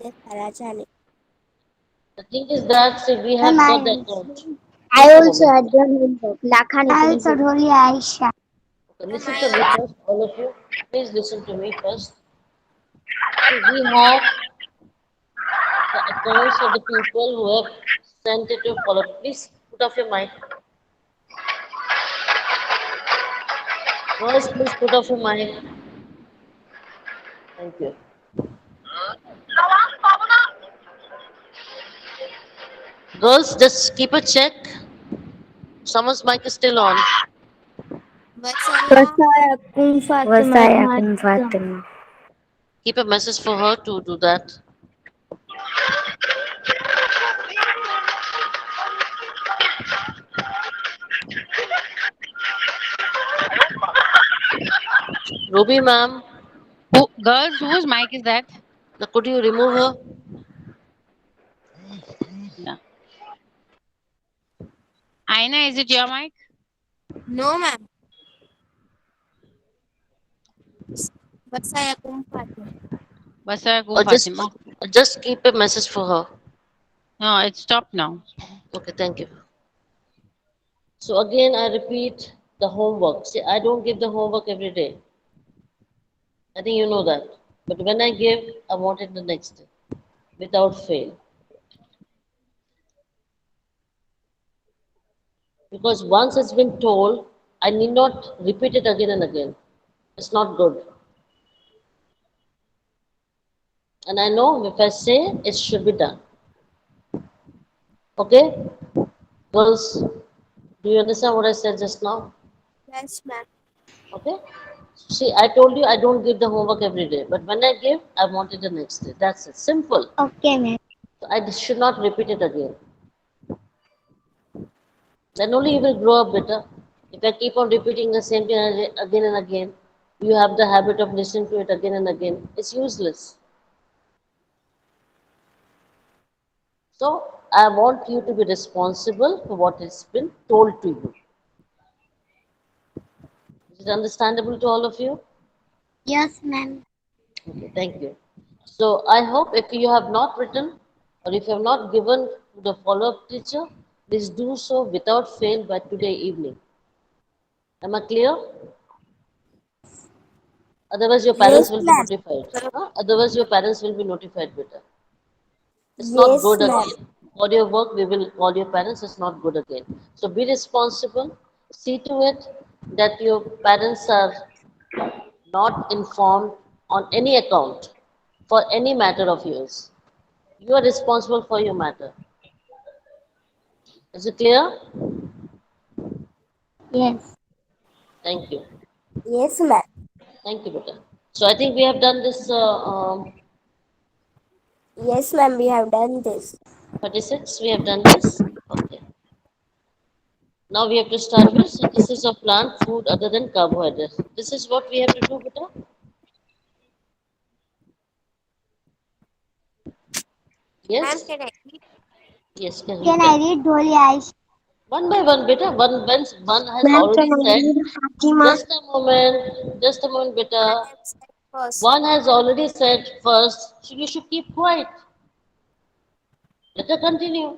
The thing is that see, we Ma'am, have got the I account. I Just a also moment. had done homework. Lakhani, I also only Aisha. Okay, listen to me first, all of you. Please listen to me first. See, we have the accounts of the people who have sent it to follow. Please put off your mic. Girls, please put off your mic. Thank you. Girls, just keep a check. Someone's mic is still on. Wasayakum Fatima. Wasayakum Fatima. Keep a message for her to do that. Ruby, ma'am, Who, girls, whose mic is that? could you remove her? Yeah. Aina, is it your mic? No, ma'am. Wasayakum Fatima. Or Wasayakum just Fatima. just keep a message for her. No, it's stopped now. Okay, thank you. So again, I repeat the homework. See, I don't give the homework every day. I think you know that. But when I give, I want it the next day, without fail. Because once it's been told, I need not repeat it again and again. It's not good. And I know if I say, it should be done. Okay? Girls, do you understand what I said just now? Yes, ma'am. Okay? See, I told you I don't give the homework every day, but when I give, I want it the next day. That's it. Simple. Okay, ma'am. So I should not repeat it again. Then only you will grow up better. If I keep on repeating the same thing again and again, you have the habit of listening to it again and again. It's useless. So I want you to be responsible for what has been told to you. Is it understandable to all of you? Yes, ma'am. Okay, thank you. So I hope if you have not written or if you have not given to the follow-up teacher, please do so without fail by today evening. Am I clear? Otherwise, your parents Yes, will be ma'am. notified. Huh? Otherwise, your parents will be notified better. It's not Yes, good ma'am. again. For your work, we will call your parents. It's not good again. So be responsible. See to it that your parents are not informed on any account for any matter of yours. You are responsible for your matter. Is it clear? Yes. Thank you. Yes, ma'am. Thank you, Beta. So I think we have done this Yes, ma'am. We have done this. 36. We have done this. Okay. Now we have to start with synthesis of plant food other than carbohydrates. This is what we have to do, Beta. Ma'am, Yes? can I read? Yes, can you Can I can. read Dholi Aisha? One by one, Beta. One has Ma'am, can already I said. read Fatima? Just a moment, I Beta. have said first. One has already said first, so you should keep quiet. Let her continue.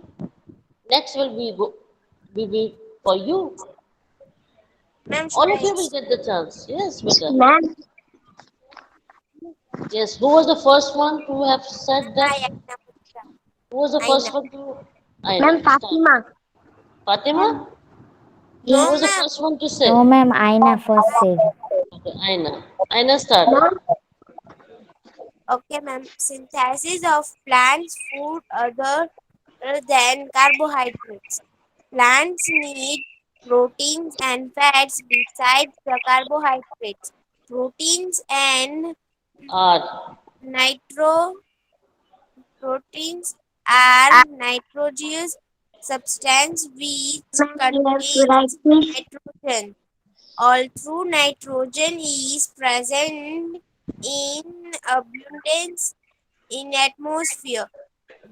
Next will be for you. Ma'am, should All I of you will read? get the chance. Yes, Beta. Ma'am. Yes. Who was the first one to have said I, that? Aina Mudra. Who was the Aina. first one to? Ma'am, Aina. Start. Fatima. Fatima? Who No, was the ma'am. first one to No, say? ma'am. Aina first said. Okay, Aina. Aina, start. Ma'am. Okay, ma'am. Synthesis of plants' food other than carbohydrates. Plants need proteins and fats besides the carbohydrates. Proteins and R. nitro proteins are nitrogenous substance which Ma'am, we have to write contains this. nitrogen. Although nitrogen is present in abundance in atmosphere,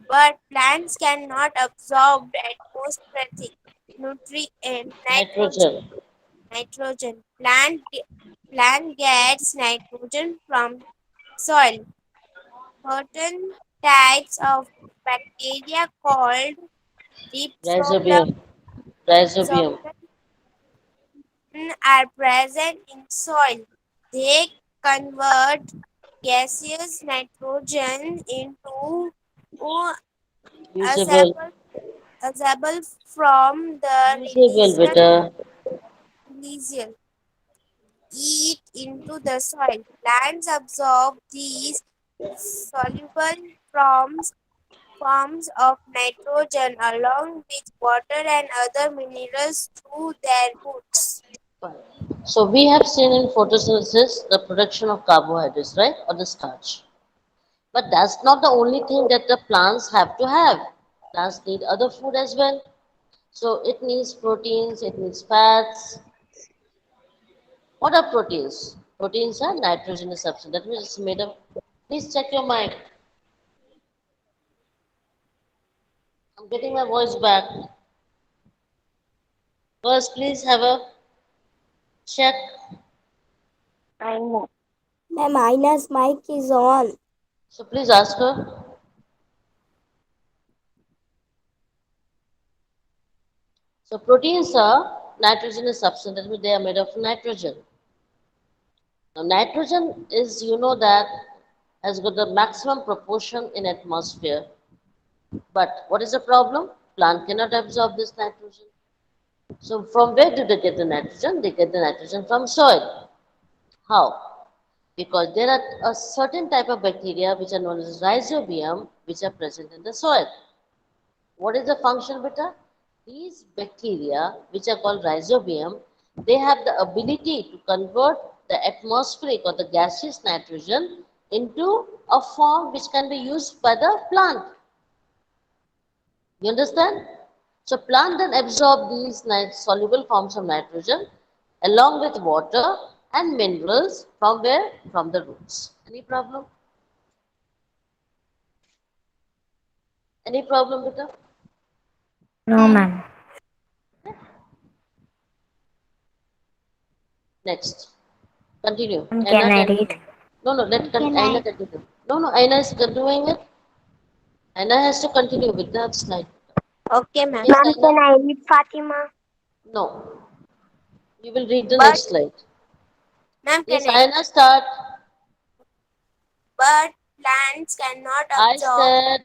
but plants cannot absorb atmospheric nitrogen. Nitrogen. Nitrogen. Plant gets nitrogen from soil. Certain types of bacteria called Rhizobium. Rhizobium. Dipsomycin are present in soil. They convert gaseous nitrogen into Usable. azable, azable from the Usable, beta. released heat into the soil. Plants absorb these soluble forms of nitrogen along with water and other minerals through their roots. Fine. So we have seen in photosynthesis the production of carbohydrates, right? Or the starch. But that's not the only thing that the plants have to have. Plants need other food as well. So it needs proteins, it needs fats. What are proteins? Proteins are nitrogenous substance. That means it's made of. Please check your mic. I'm getting my voice back. First, please have a check. Aina. Ma'am, Aina's mic is on. So please ask her. So proteins are nitrogenous substance. That means they are made of nitrogen. Now nitrogen is, you know that, has got the maximum proportion in atmosphere. But what is the problem? Plant cannot absorb this nitrogen. So from where do they get the nitrogen? They get the nitrogen from soil. How? Because there are a certain type of bacteria which are known as rhizobium which are present in the soil. What is the function, beta? These bacteria, which are called rhizobium, they have the ability to convert the atmospheric or the gaseous nitrogen into a form which can be used by the plant. You understand? So plant then absorb these soluble forms of nitrogen along with water and minerals from where? From the roots. Any problem? Any problem, beta? No, ma'am. Next. Continue. Can Anna I read? continue. No, no, Can Aina I? continue. No, no, Aina is doing it. Aina has to continue with that slide. Okay, ma'am. Yes, Ma'am, Aina? can I read Fatima? No. You will read the But next slide. ma'am, Yes, can I? Aina, start. But plants cannot I absorb. said,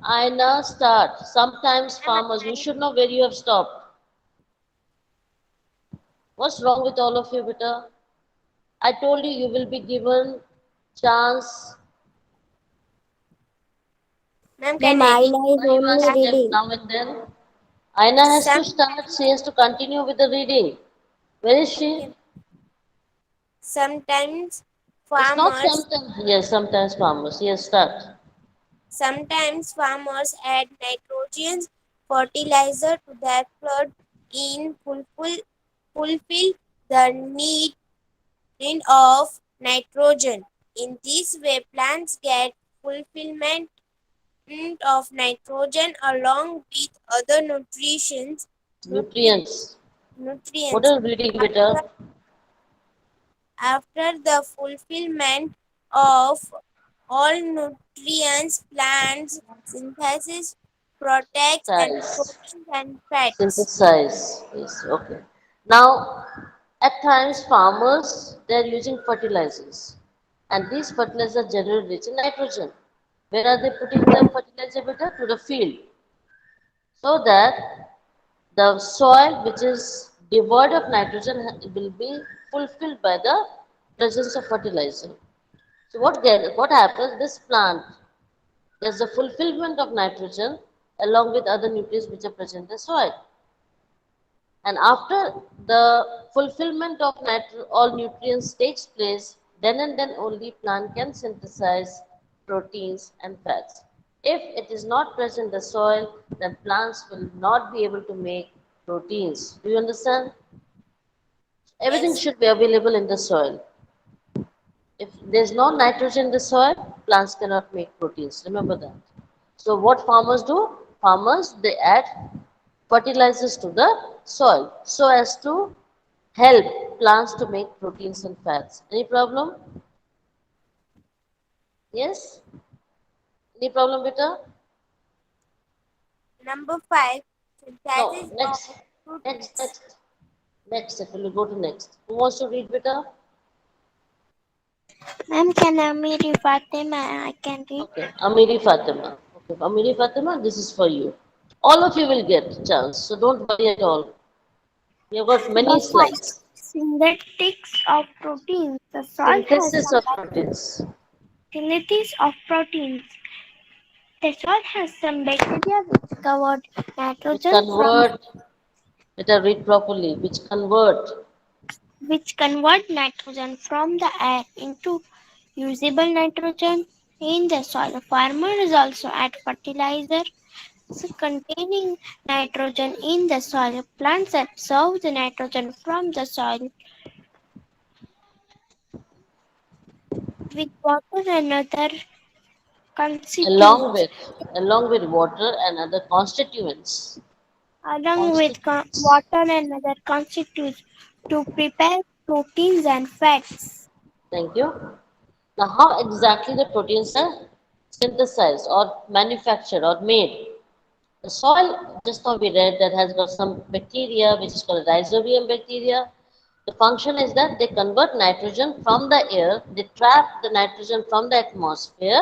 Aina, start. Sometimes Ma'am, farmers, you should know where you have stopped. What's wrong with all of you, beta? I told you you will be given chance. ma'am, can Ma'am, I read? Aina is Why are you only asking every reading. now and then? Aina has to Some start. She has to continue with the reading. Where is she? okay. Sometimes It's not farmers sometimes. Yes, sometimes farmers. Yes, start. sometimes farmers add nitrogen fertilizer to their flood in fulfill the need of nitrogen. In this way, plants get fulfillment of nitrogen along with other nutri- Nutrients. What nutrients. are you reading, beta? After, after the fulfillment of all nutrients, plants synthesis protects and Size. proteins and fats. Synthesize. Yes, okay. Now, at times farmers, they are using fertilizers. And these fertilizers generally rich in nitrogen. Where are they putting the fertilizer, beta? To the field. So that the soil which is devoid of nitrogen will be fulfilled by the presence of fertilizer. So what happens? This plant gets the fulfillment of nitrogen along with other nutrients which are present in the soil. And after the fulfillment of all nutrients takes place, then and then only plant can synthesize proteins and fats. If it is not present in the soil, then plants will not be able to make proteins. Do you understand? Everything Yes, should be available in the soil. If there's no nitrogen in the soil, plants cannot make proteins. Remember that. So what farmers do? Farmers, they add fertilizers to the soil so as to help plants to make proteins and fats. Any problem? Yes? Any problem, beta? Number 5. No, Synthesis of next, next, proteins. next, next. If we go to next. Who wants to read, beta? Ma'am, can Amiri Fatima? I can read. Okay, Amiri Fatima. Okay, Amiri Fatima, this is for you. All of you will get chance, so don't worry at all. We have got many Number 5. slides. Synthetics of proteins. The soil has Synthesis some of proteins. synthesis of proteins. The soil has some bacteria which convert Which nitrogen from convert, better read properly, the air into usable nitrogen in the soil. Farmers also add fertilizer containing nitrogen in the soil. Plants absorb the nitrogen from the soil with water and other along constituents. with, along with water and other constituents. Along with Constituents. water and other constituents to prepare proteins and fats. Thank you. Now, how exactly the proteins are synthesized or manufactured or made? The soil, just now we read, that has got some bacteria which is called rhizobium bacteria. The function is that they convert nitrogen from the air, they trap the nitrogen from the atmosphere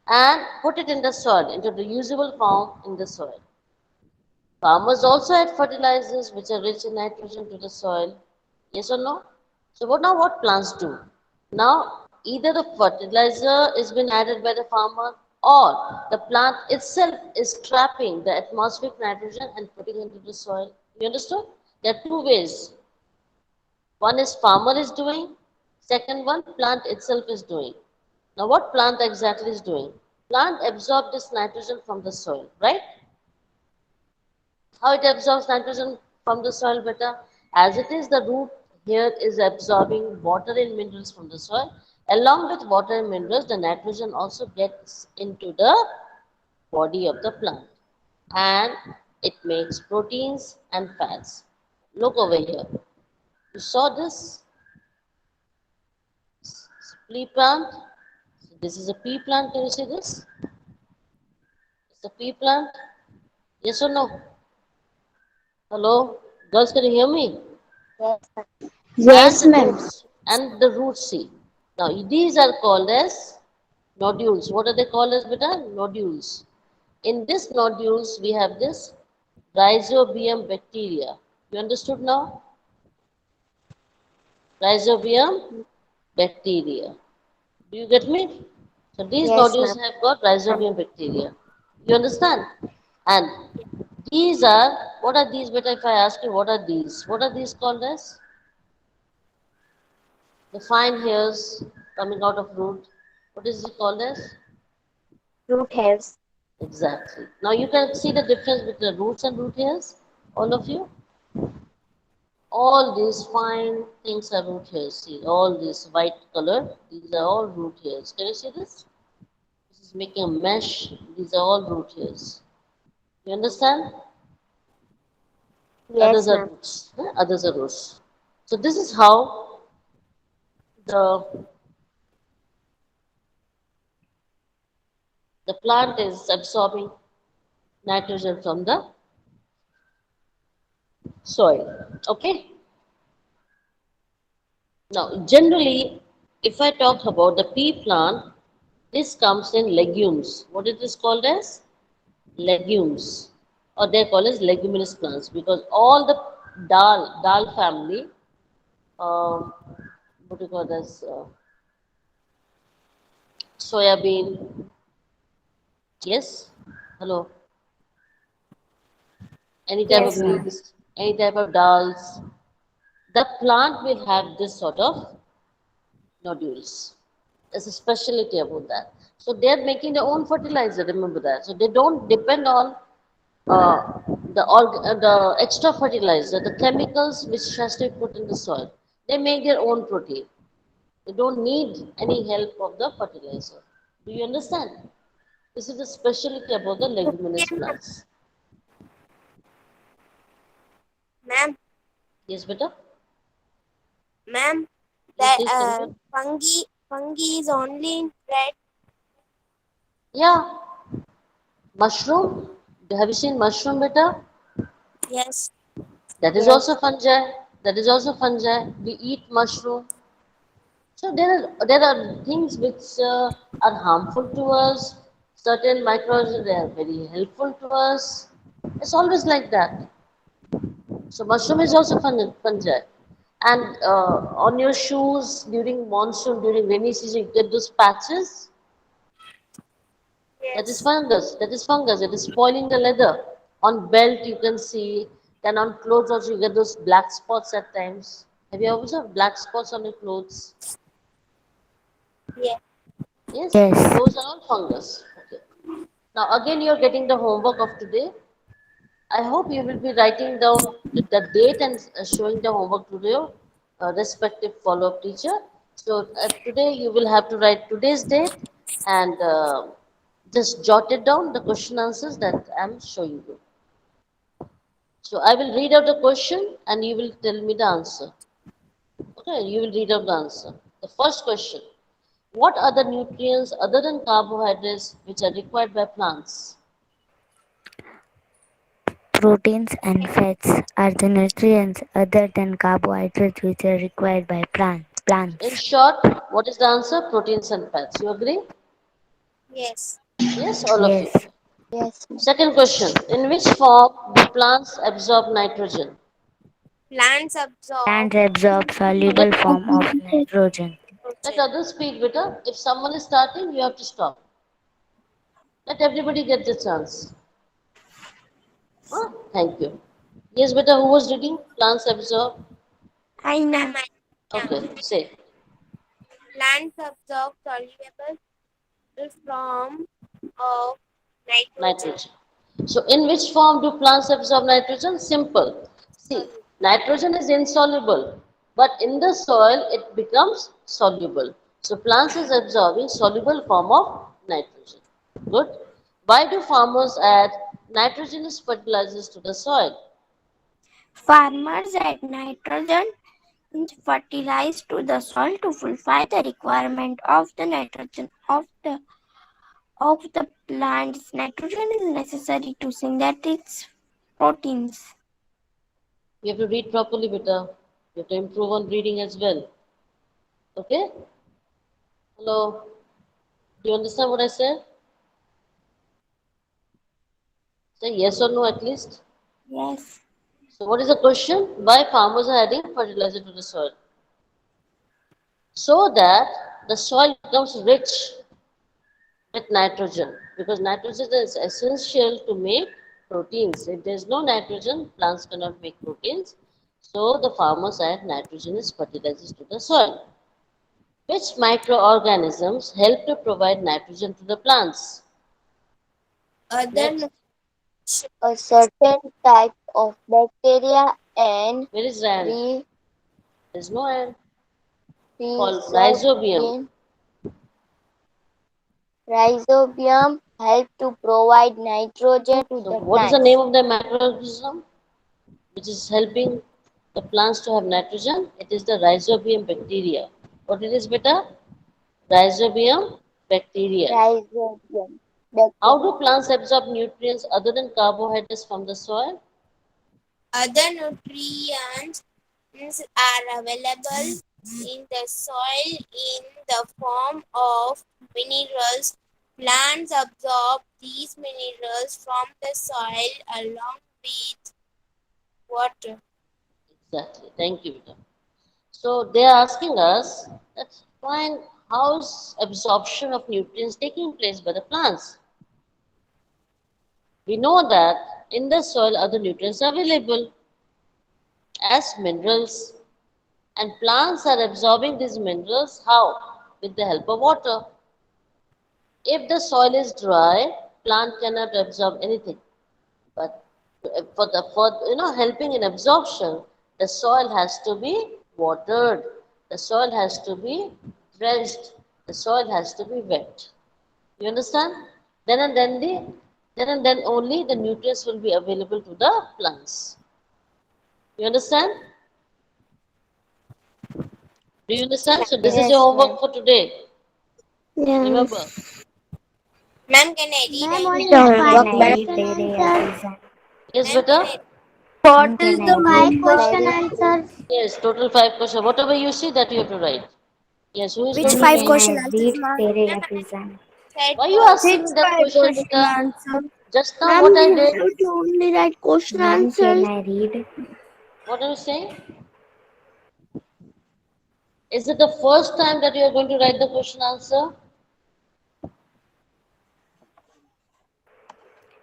and put it in the soil, into the usable form in the soil. Farmers also add fertilizers which are rich in nitrogen to the soil. Yes or no? So what plants do? Now either the fertilizer is been added by the farmer or the plant itself is trapping the atmospheric nitrogen and putting it into the soil. You understood? There are two ways. One is farmer is doing, second one plant itself is doing. Now what plant exactly is doing? Plant absorb this nitrogen from the soil, right? How it absorbs nitrogen from the soil better? As it is, the root here is absorbing water and minerals from the soil. Along with water and minerals, the nitrogen also gets into the body of the plant and it makes proteins and fats. Look over here. You saw this pea plant. So this is a pea plant. Can you see this? It's a pea plant. Yes or no? Hello? Girls, can you hear me? And Yes, the ma'am. roots and the root C. Now these are called as nodules. What are they called as, beta? Nodules. In this nodules we have this rhizobium bacteria. You understood now? Rhizobium bacteria. Do you get me? So these Yes, nodules ma'am. have got rhizobium bacteria. You understand? And these are, what are these, beta? If I ask you, what are these? What are these called as? The fine hairs coming out of root. What is it called as? Root hairs. Exactly. Now you can see the difference between the roots and root hairs. All of you. All these fine things are root hairs. See, all this white color. These are all root hairs. Can you see this? This is making a mesh. These are all root hairs. You understand? Others Yes, are ma'am. roots. Others are roots. So this is how the the plant is absorbing nitrogen from the soil. Okay. Now, generally, if I talk about the pea plant, this comes in legumes. What it is called as? Legumes. Or they're called as leguminous plants because all the dal family, um, what do you call this? Soya bean, yes? Hello. Any type of Yes, ma'am. beans, any type of dals. The plant will have this sort of nodules. There's a specialty about that. So they're making their own fertilizer, remember that. So they don't depend on uh, the extra fertilizer, the chemicals which has to be put in the soil. They make their own protein. They don't need any help of the fertilizer. Do you understand? This is the specialty about the leguminous Okay, plants. ma'am. Yes, beta? Ma'am, Yeah, that please continue. fungi is only in red. Yeah, mushroom. Have you seen mushroom, beta? Yes. That is Yes. also fungi. That is also fungi. We eat mushroom. So there are things which are harmful to us. Certain microorganisms they are very helpful to us. It's always like that. So mushroom is also fungi. And on your shoes during monsoon, during rainy season, you get those patches. That is Yes. fungus. That is fungus. It is spoiling the leather. On belt you can see. Then on clothes also you get those black spots at times. Have you observed black spots on your clothes? Yeah. Yes, Yes. those are all fungus. Okay. Now again you are getting the homework of today. I hope you will be writing down the date and showing the homework to your respective follow-up teacher. So today you will have to write today's date and just jot it down the question answers that I am showing you. So I will read out the question and you will tell me the answer. Okay, you will read out the answer. The first question: what are the nutrients other than carbohydrates which are required by plants? Proteins and fats are the nutrients other than carbohydrates which are required by In plants. short, what is the answer? Proteins and fats. You agree? Yes. Yes, all of you. Yes. Yes. Second question: in which form do plants absorb nitrogen? Plants absorb Plants absorb Let soluble form of nitrogen. let nitrogen. others speak, beta. If someone is starting, you have to stop. Let everybody get the chance. Huh? Thank you. Yes, beta. Who was reading? Plants absorb. I know. I'm Anya. Okay, say Plants absorb soluble form of nitrogen. nitrogen. So, in which form do plants absorb nitrogen? Simple. See, Soluble. nitrogen is insoluble, but in the soil it becomes soluble. So, plants is absorbing soluble form of nitrogen. Good. Why do farmers add nitrogenous fertilizers to the soil? Farmers add nitrogen and fertilize to the soil to fulfill the requirement of the nitrogen of the plants. Nitrogen is necessary to synthesize proteins. You have to read properly, beta. You have to improve on reading as well. Okay? Hello. Do you understand what I said? Say yes or no at least. Yes. So, what is the question? Why farmers are adding fertilizer to the soil? So that the soil becomes rich with nitrogen because nitrogen is essential to make proteins. If there is no nitrogen, plants cannot make proteins. So the farmers add nitrogenous fertilizers to the soil. Which microorganisms help to provide nitrogen to the plants? Other Next, A certain type of bacteria and where is Rand? rhi- There is no Rand. Called rhizobium. rhizobium, rhizobium help to provide nitrogen to So the what is the name plants. of the microorganism which is helping the plants to have nitrogen? It is the rhizobium bacteria. What it is, beta? Rhizobium bacteria. Rhizobium How do bacteria. plants absorb nutrients other than carbohydrates from the soil? Other nutrients are available in the soil in the form of minerals. Plants absorb these minerals from the soil along with water. Exactly. Thank you, Vita. So they are asking us that find how's absorption of nutrients taking place by the plants. We know that in the soil other nutrients are available as minerals and plants are absorbing these minerals how? With the help of water. If the soil is dry, plant cannot absorb anything. But for helping in absorption, the soil has to be watered. The soil has to be drenched. The soil has to be wet. You understand? Then and then only the nutrients will be available to the plants. You understand? Do you understand? So this is your Yes, homework ma'am. for today. Remember, Yes. Ma'am, can I read? Ma'am, I only know. five Can I read question their answers. reason? Yes, Ma'am, can beta? I? Ma'am, can I read Five question answers. Yes, total 5 questions. Whatever you see, that you have to write. Yes, who is Which going Ma'am, to five can read? I question answers, read ma'am? their Ma'am, I reason? said Why you first. asking me that question, beta? Just now, Ma'am, what I you did? have to only write question Ma'am, can answers. I read? What are you saying? Is it the first time that you are going to write the question answer?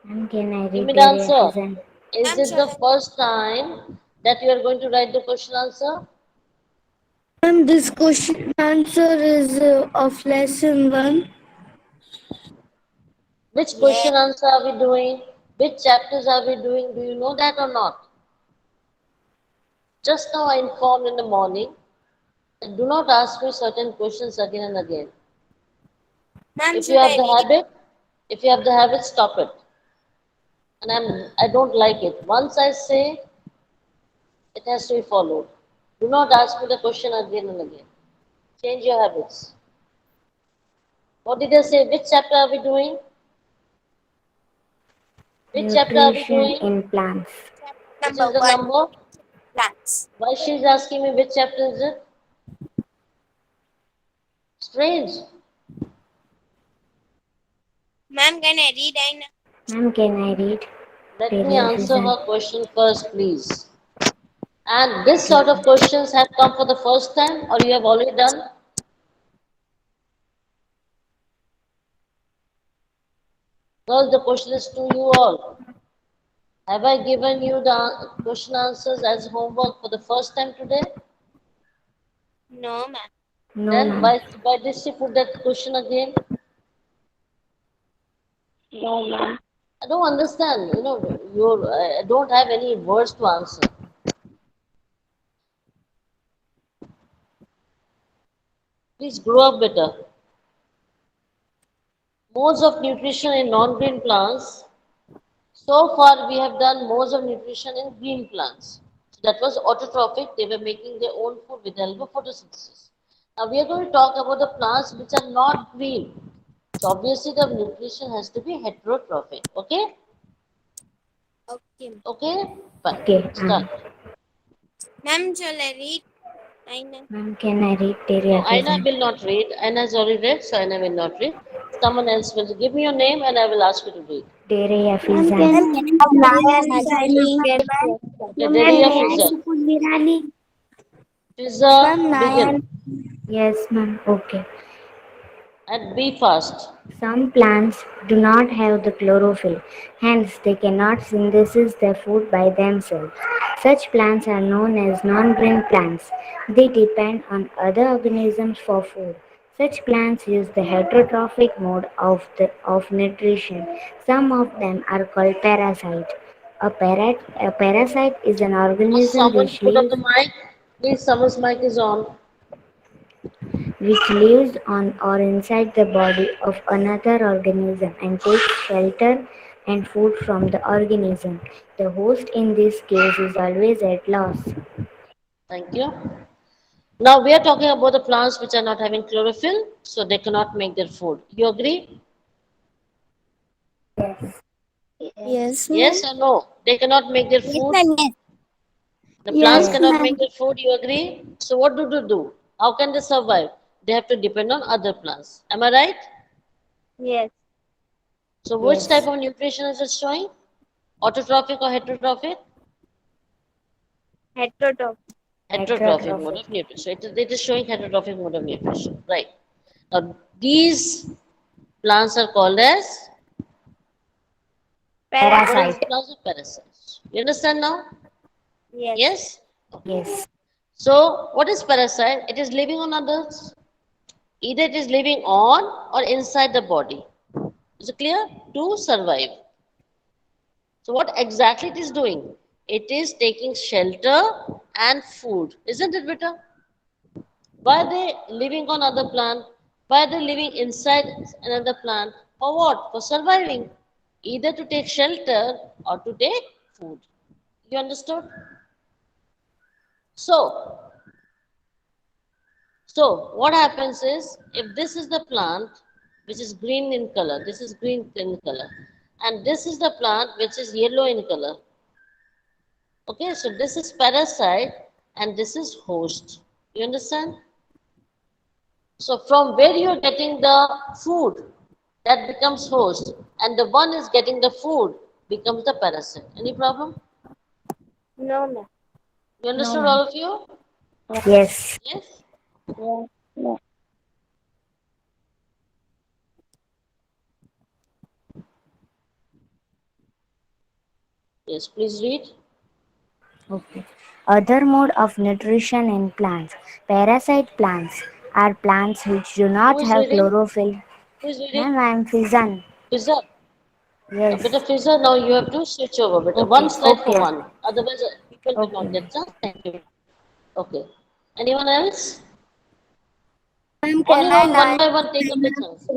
Ma'am, can I Give read me the their answer. reason? Is Ma'am, it shall the I? first time that you are going to write the question answer? Ma'am, this question answer is of lesson 1. Which Yes. question answer are we doing? Which chapters are we doing? Do you know that or not? Just now I informed in the morning that do not ask me certain questions again and again. Ma'am, If you should have I the read it? habit, if you have the habit, stop it. And I don't like it. Once I say, it has to be followed. Do not ask me the question again and again. Change your habits. What did I say? Which chapter are we doing? Which chapter are we Nutrition doing? in plants. Which Number is the one, number? plants. Why she is asking me which chapter is it? Strange. Ma'am, can I read? I know. Ma'am, can I read Let their me answer reason? her question first, please. And this sort of questions have come for the first time or you have already done? Girls, the question is to you all. Have I given you the question answers as homework for the first time today? No, ma'am. No, Then ma'am. why did she put that question again? No, ma'am. I don't understand. I don't have any words to answer. Please grow up better. Modes of nutrition in non-green plants. So far, we have done modes of nutrition in green plants. So that was autotrophic. They were making their own food with the help of photosynthesis. Now we are going to talk about the plants which are not green. So obviously the nutrition has to be heterotrophic. Okay? Okay. Okay? Fine. Okay, Start. Ma'am, shall I read? I know. ma'am, can I read No, their Aina reason? will not read. Aina has already read, so Aina will not read. Someone else will give me your name and I will ask you to read. Their Ma'am, reason. can Ma'am, can we I read? Naya Nayani. Nizami? Okay, Ma'am, Deria may I Fiza. support Virani? Fiza, Ma'am, Naya. begin. Yes, ma'am. Okay. And be fast. Some plants do not have the chlorophyll, hence they cannot synthesize their food by themselves. Such plants are known as non-green plants. They depend on other organisms for food. Such plants use the heterotrophic mode of nutrition. Some of them are called parasites. A parasite is an Must organism someone put on the mic? Please, someone's mic is on. which lives on or inside the body of another organism and takes shelter and food from the organism. The host in this case is always at loss. Thank you. Now we are talking about the plants which are not having chlorophyll, so they cannot make their food. You agree? Yes, ma'am. Yes or no? They cannot make their Yes, food. ma'am. Yes. The plants Yes, Yes, cannot ma'am. make their food. You agree? So what do they do? How can they survive? They have to depend on other plants. Am I right? Yes. So which type yes, of nutrition is it showing? Autotrophic or heterotrophic? Heterotop. Heterotrophic mode heterotrophic. of nutrition. So it is showing heterotrophic mode of nutrition. Right. Now these plants are called as what are Parasite. these Parasite. plants? Are parasites. You understand now? Yes. Yes? Yes, So what is parasite? It is living on others. Either it is living on or inside the body. Is it clear? To survive. So what exactly it is doing? It is taking shelter and food. Isn't it, beta? Why are they living on other plant? Why are they living inside another plant? For what? For surviving. Either to take shelter or to take food. You understood? So, so what happens is, if this is the plant, which is green in color. This is green in color. And this is the plant which is yellow in color. Okay, so this is parasite and this is host. You understand? So from where you're getting the food, that becomes host, and the one is getting the food becomes the parasite. Any problem? No, ma'am. You No, understood ma'am. all of you? Yes. Yes? Yes. Yes. Yes, please read. Okay. Other mode of nutrition in plants. Parasite plants are plants which do Who not is have reading? chlorophyll. Who is reading? Ma'am, I am Fizan. Fiza. A bit Yes. of Fiza, now you have to switch over. But one Okay. slide for Okay. one. Otherwise, people will not Okay. get chance. Thank you. Okay. Anyone else? Ma'am, On can your I own, one nine? by one, take up the chance.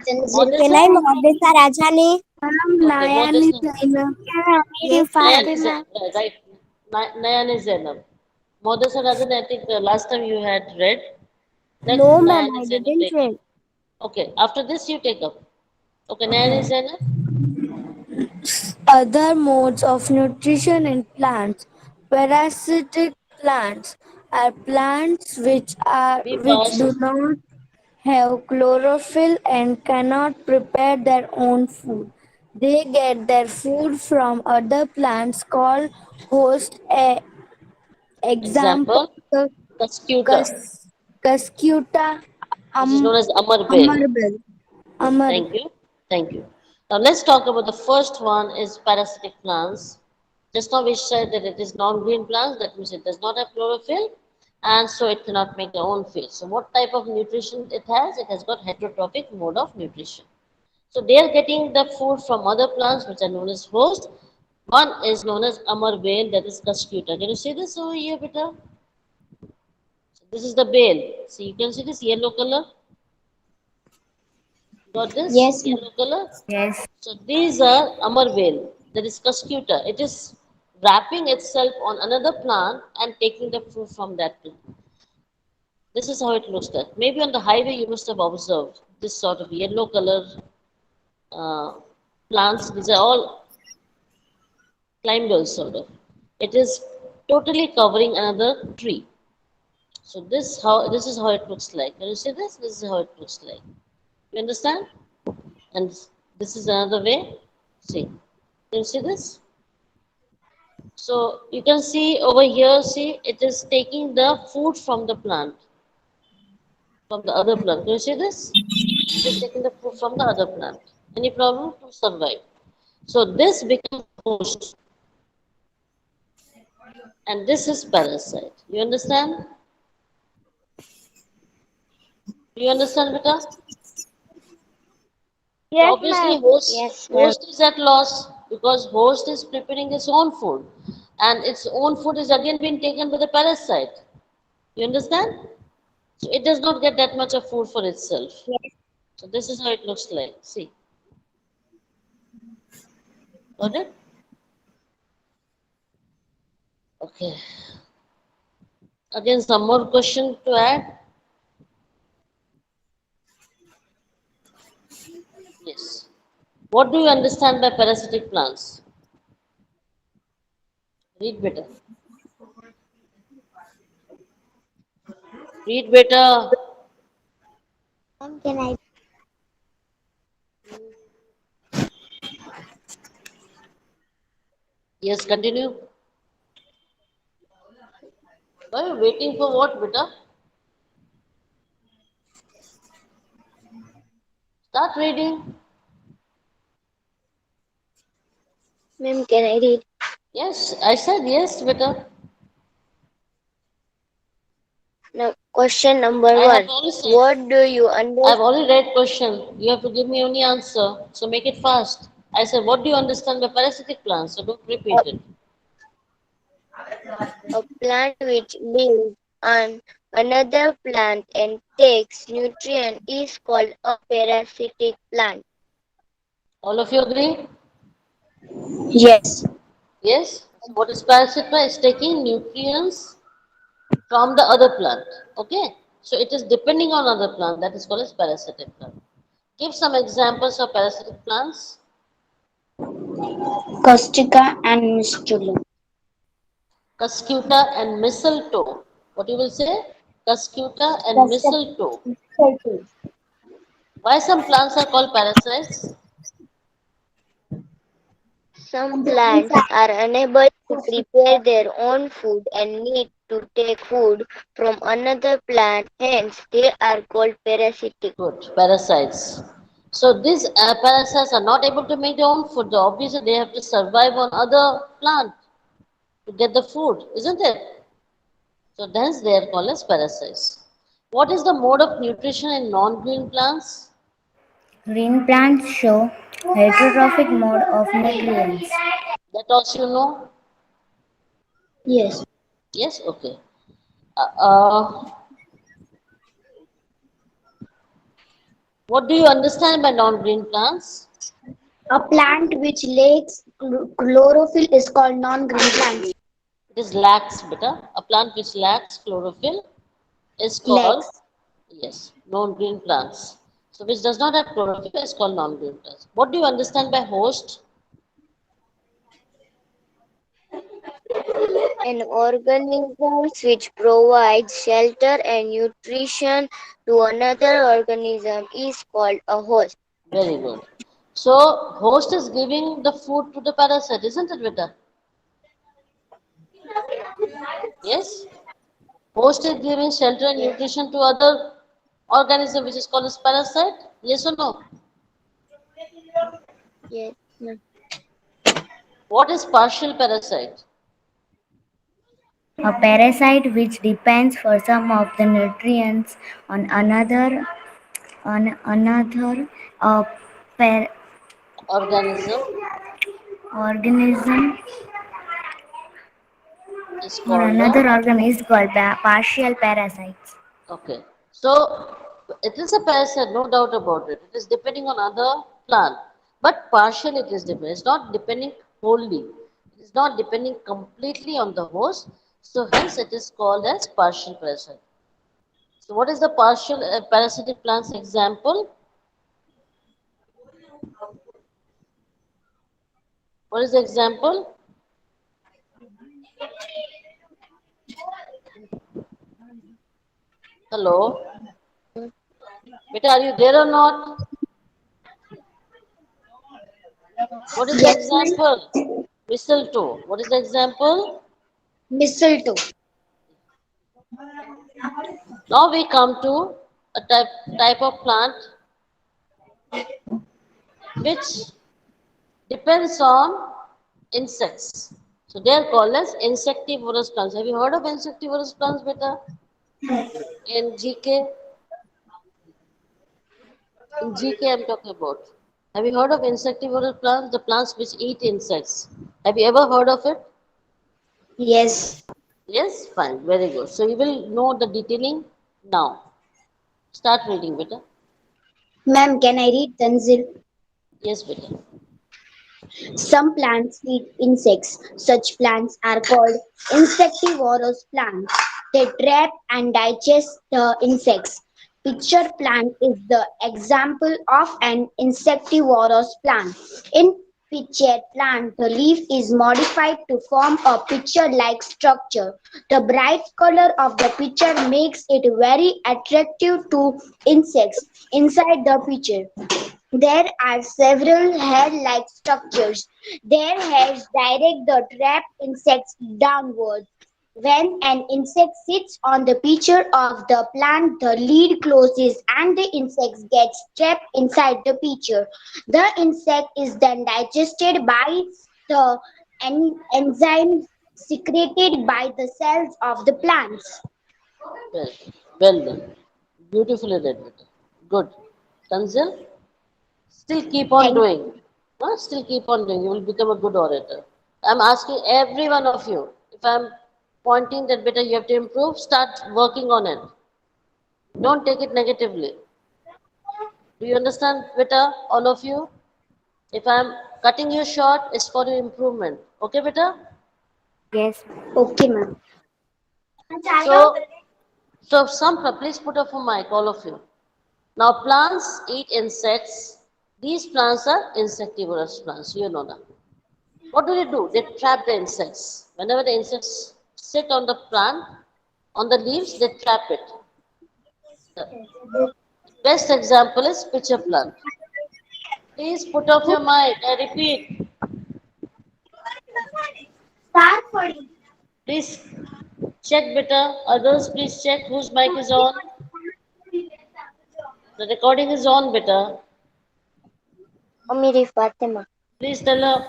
Can Modesta? I Modesta Rajani? Ma'am, Okay, Nayan is Modesta. Zainab. Yeah, Miri Yes, Nayan ma'am. is Fatima. right. Nayan is Zainab. Modesta Rajan, I think last time you had read. Let No, ma'am, Nayan I and Zainab didn't take up. read. Okay, after this you take up. Okay, Nayan and Zainab. Other modes of nutrition in plants. Parasitic plants are plants Be which do fast. not have chlorophyll and cannot prepare their own food. They get their food from other plants called host. Example: Example, Cuscuta, Cuscuta, which is known as Amar Bale. Amarbel. Yes, Amar. thank you. Thank you. Now let's talk about the first one is parasitic plants. Just now we said that it is non-green plants, that means it does not have chlorophyll and so it cannot make their own feed. So what type of nutrition it has? It has got heterotrophic mode of nutrition. So they are getting the food from other plants which are known as host. One is known as Amar bale, that is Cuscuta. Can you see this over here, beta? So this is the bale. So you can see this yellow color. Got this Yes, ma'am. yellow color? Yes. So these are amarvale, that is cuscuta. It is wrapping itself on another plant and taking the fruit from that plant. This is how it looks like. Maybe on the highway you must have observed this sort of yellow color uh, plants. These are all climbers sort of. It is totally covering another tree. So this is how it looks like. Can you see this? This is how it looks like. You understand? And this is another way. See. Can you see this? So you can see over here, see, it is taking the food from the plant, from the other plant. Can you see this? It is taking the food from the other plant. Any problem to survive? So this becomes host, and this is parasite. You understand? Do you understand, Beta? So Yes, obviously, ma'am. host is at loss because host is preparing its own food, and its own food is again being taken by the parasite. You understand? So it does not get that much of food for itself. So this is how it looks like. See, got it? Okay. Again, some more question to add. Yes. What do you understand by parasitic plants? Read better. Read better. Ma'am, can I? Yes, continue. Why are you waiting for what, beta? Start reading. Ma'am, can I read? Yes, I said yes, beta. No, question number I have one. already said. What do you I've understand? already read question. You have to give me only answer. So make it fast. I said, what do you understand by parasitic plants? So don't repeat it. A plant which lives on another plant and takes nutrient is called a parasitic plant. All of you agree? Yes. Yes. So what is parasite? It's taking nutrients from the other plant. Okay. So it is depending on other plant. That is called as parasitic plant. Give some examples of parasitic plants. Caustica and Misculum. Cuscuta and mistletoe. What you will say? Cuscuta and mistletoe. Why some plants are called parasites? Some plants are unable to prepare their own food and need to take food from another plant, hence, they are called parasitic. Good, parasites. So these parasites are not able to make their own food. So obviously, they have to survive on other plant to get the food, isn't it? So hence they are called as parasites. What is the mode of nutrition in non-green plants? Green plants show heterotrophic mode of nutrients. That also you know? Yes. Yes, okay. Uh, uh, what do you understand by non-green plants? A plant which lacks chlorophyll is called non-green plant. It is lacks, beta. A plant which lacks chlorophyll is called, Lacks. yes, non-green plants. So which does not have chlorophyll is called non-green plants. What do you understand by host? An organism which provides shelter and nutrition to another organism is called a host. Very good. So host is giving the food to the parasite, isn't it, beta? Yes? Host is giving shelter and nutrition to other organism which is called as parasite. Yes or no? Yes. What is partial parasite? A parasite which depends for some of the nutrients on another par- Organism organism is or called a, another organ is called partial parasites. okay. So it is a parasite, no doubt about it. It is depending on other plant, but partial it is depending. It's not depending wholly. It is not depending completely on the host. So hence it is called as partial parasite. So what is the partial parasitic plants example? What is the example? Hello? Beta, are you there or not? What is the Yes, ma'am. example? Mistletoe. What is the example? Mistletoe. Now we come to a type of plant which depends on insects. So they are called as insectivorous plants. Have you heard of insectivorous plants, beta? In GK? In GK I'm talking about. Have you heard of insectivorous plants? The plants which eat insects. Have you ever heard of it? Yes. Yes, fine, very good. So you will know the detailing now. Start reading, beta. Ma'am, can I read Tanzil? Yes, beta. Some plants eat insects. Such plants are called insectivorous plants. They trap and digest the insects. Pitcher plant is the example of an insectivorous plant. In pitcher plant, the leaf is modified to form a pitcher-like structure. The bright color of the pitcher makes it very attractive to insects inside the pitcher. There are several hair-like structures. Their hairs direct the trapped insects downward. When an insect sits on the pitcher of the plant, the lid closes and the insect gets trapped inside the pitcher. The insect is then digested by the enzymes secreted by the cells of the plants. Well, well done. Beautifully read, beta. Good. Tanzil, still keep on Thank doing. Huh? Still keep on doing. You will become a good orator. I'm asking every one of you. If I'm pointing that beta you have to improve, start working on it. Don't take it negatively. Do you understand, beta, all of you? If I'm cutting you short, it's for your improvement. Okay, beta? Yes. Okay, ma'am. So, so some, please put up a mic, all of you. Now plants eat insects. These plants are insectivorous plants. You know that. What do? They trap the insects. Whenever the insects sit on the plant, on the leaves, they trap it. The best example is pitcher plant. Please put off your mic. I repeat. Please check better. Others, please check whose mic is on. The recording is on, better. Mummy Fatima. Please tell her.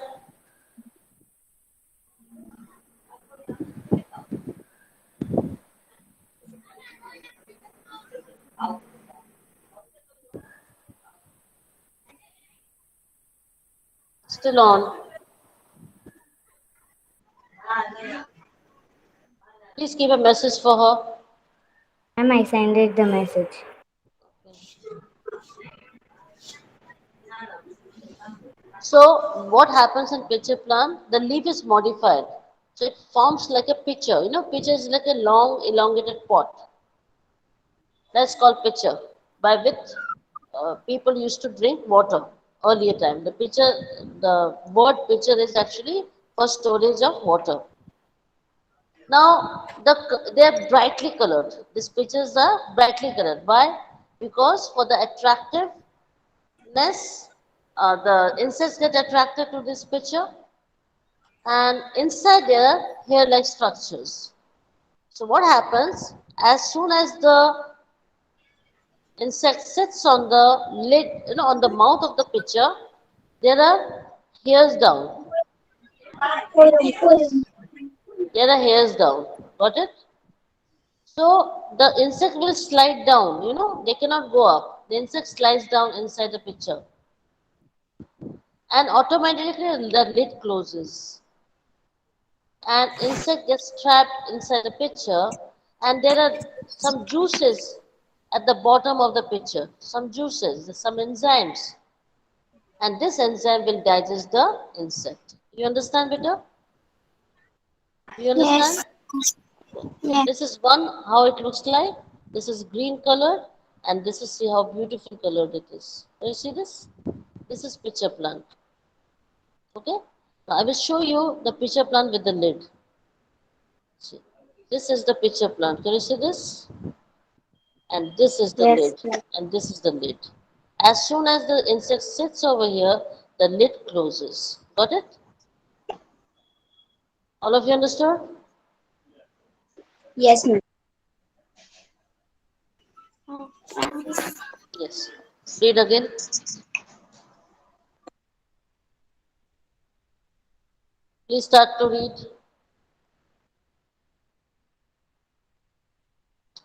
Still on. Please keep a message for her. Ma'am, I sent it the message. So what happens in pitcher plant? The leaf is modified. So it forms like a pitcher. You know, pitcher is like a long elongated pot. That's called pitcher, by which people used to drink water earlier time. The pitcher, the word pitcher is actually for storage of water. Now they are brightly colored. These pitchers are brightly colored. Why? Because for the attractiveness, the insects get attracted to this pitcher, and inside there are hair-like structures. So what happens? As soon as the insect sits on the lid, on the mouth of the pitcher, there are hairs down. There are hairs down. Got it? So the insect will slide down. They cannot go up. The insect slides down inside the pitcher, and automatically the lid closes. And insect gets trapped inside the pitcher, and there are some juices at the bottom of the pitcher, some juices, some enzymes, and this enzyme will digest the insect. You understand better? You understand? Yes. Yes. This is one how it looks like. This is green color, and this is, see how beautiful colored it is. Can you see this? This is pitcher plant. Okay? Now I will show you the pitcher plant with the lid. See, this is the pitcher plant. Can you see this? And this is the Yes, lid, and this is the lid. As soon as the insect sits over here, the lid closes. Got it? All of you understood? Yes, ma'am. Yes. Read again. Please start to read.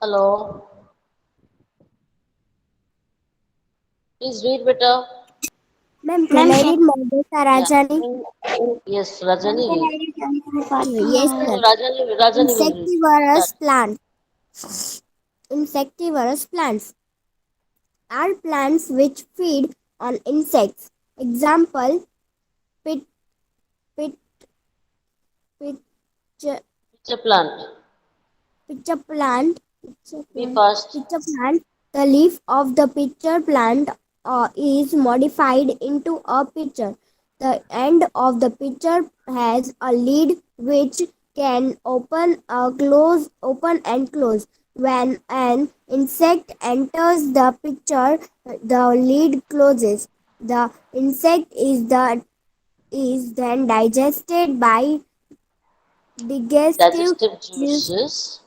Hello. Please read better. Ma'am, can I read Madhurika Yeah. Rajani? Yes, Rajani read. Yes, ma'am. Rajani will read. Insectivorous Start. plants. Insectivorous plants are plants which feed on insects. Example: pit, pit, pitcher, Pitcher plant. pitcher plant. Be fast. Pitcher plant. The leaf of the pitcher plant is modified into a pitcher. The end of the pitcher has a lid which can open and close. When an insect enters the pitcher, the lid closes. The insect is then digested by digestive Digestive juices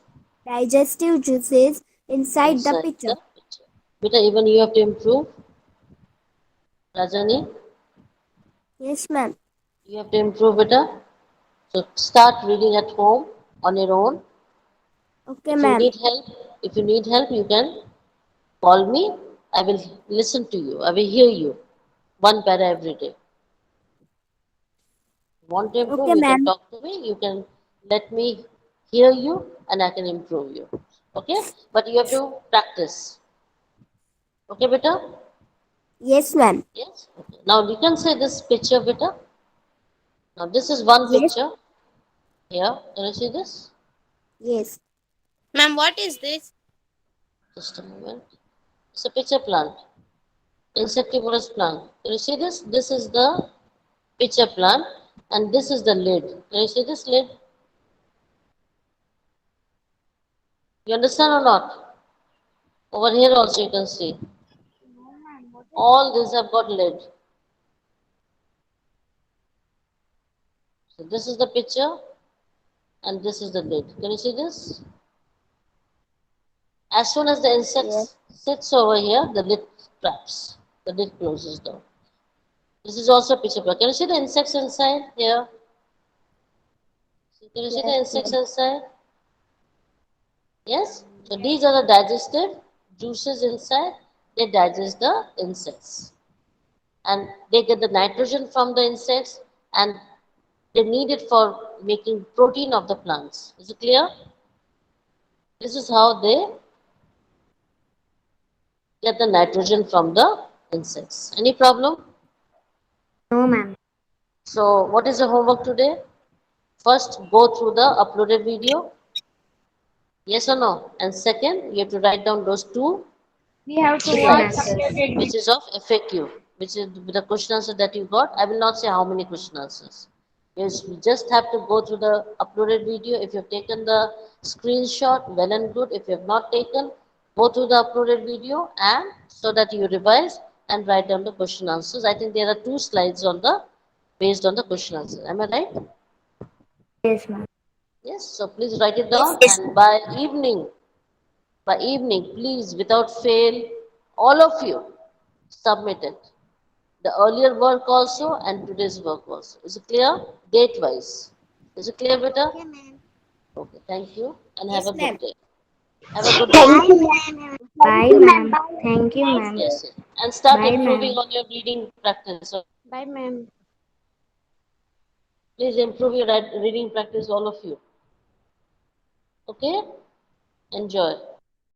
digestive juices inside the inside pitcher. the pitcher. Beta, even you have to improve. Rajani, Yes, ma'am. you have to improve, beta. So start reading at home on your own. Okay, If you ma'am. need help, you can call me. I will listen to you. I will hear you. One para every day. Want to improve, Okay, you can ma'am. talk to me. You can let me hear you, and I can improve you. Okay? But you have to practice. Okay, beta? Yes, ma'am. Yes? Okay. Now you can say this picture, beta. Now this is one Yes, picture. Here, can you see this? yes. Ma'am, what is this? Just a moment. It's a pitcher plant, insectivorous plant. Can you see this? This is the pitcher plant, and this is the lid. Can you see this lid? You understand or not? Over here also you can see. All these have got lid. So this is the pitcher, and this is the lid. Can you see this? As soon as the insect sits over here, the lid traps. The lid closes down. This is also a pitcher plant. Can you see the insects inside here? Can you see the insects inside? Yes? So these are the digestive juices inside. They digest the insects. And they get the nitrogen from the insects and they need it for making protein of the plants. Is it clear? This is how they get the nitrogen from the insects. Any problem? No, ma'am. So what is the homework today? First, go through the uploaded video. Yes or no? And second, you have to write down those two We have to watch slides, which is of FAQ, which is the question answer that you got. I will not say how many question answers. Yes, you just have to go through the uploaded video. If you've taken the screenshot, well and good. If you have not taken, go through the uploaded video and so that you revise and write down the question answers. I think there are two slides on the based on the question answer. Am I right? Yes, ma'am. Yes. So please write it down and by evening, please, without fail, all of you submit it. The earlier work also and today's work also. Is it clear? Date wise. Is it clear, beta? Yeah, ma'am. Okay, thank you and have Yes, a ma'am. good day. Have a good day. Bye, ma'am. Thank you, ma'am. Yes, yes. And start Bye, improving ma'am. on your reading practice. Bye, ma'am. Please improve your reading practice, all of you. Okay? Enjoy.